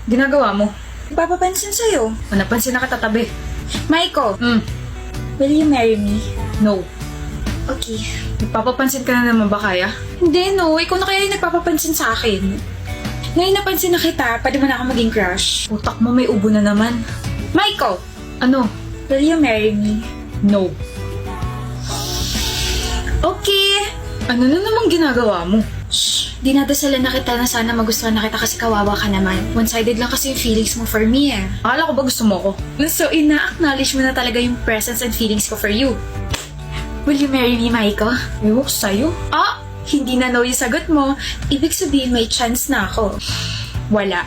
Ginagawa mo? Papapansin sa'yo. O napansin na katatabi? Maiko, Hmm, will you marry me? no. Okay. Nagpapapansin ka na naman ba kaya? Hindi, no. Ikaw na kaya yung nagpapapansin sa akin. Ngayon napansin na kita, pwede mo na ako maging crush. Utak mo may ubo na naman. Maiko, Ano? will you marry me? No. Okay. Ano na namang ginagawa mo? Shh. Dinadasalan na kita na sana magustuhan na kita kasi kawawa ka naman. One-sided lang kasi yung feelings mo for me eh. Akala ko ba gusto mo ko? So, ina-acknowledge mo na talaga yung presence and feelings ko for you. Will you marry me, Maiko? Ewan ko sa'yo. Ah! Hindi na no yung sagot mo. Ibig sabihin may chance na ako. Wala.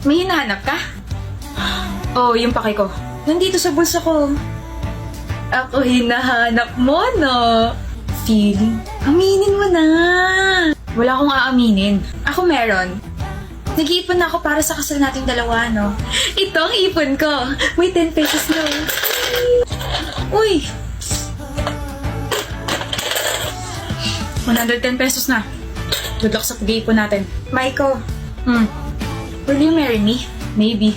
May hinahanap ka? Oh, yung pake ko. Nandito sa bulsa ko. Ako hinahanap mo, no? Feeling? Aminin mo na! Wala akong aaminin. Ako meron. Nag-iipon na ako para sa kasal nating dalawa, no? Ito ang ipon ko. May 10 pesos na. Uy! 110 pesos na. Good luck sa pag-iipon natin. Maiko, Hmm, will you marry me? maybe.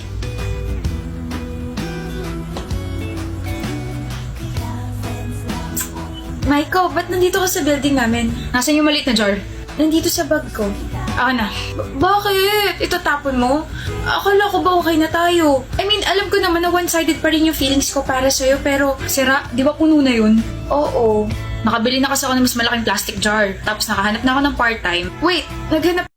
Maiko, ba't nandito ka sa building namin? Nasaan yung maliit na jar? Nandito sa bag ko. Ako na. Bakit? Itatapon mo? Akala ko ba okay na tayo? I mean, alam ko naman na one-sided pa rin yung feelings ko para sa'yo, pero... Sira, di ba puno na yun? Oo. Nakabili na kasi ako ng mas malaking plastic jar. Tapos nakahanap na ako ng part-time. Wait, naghanap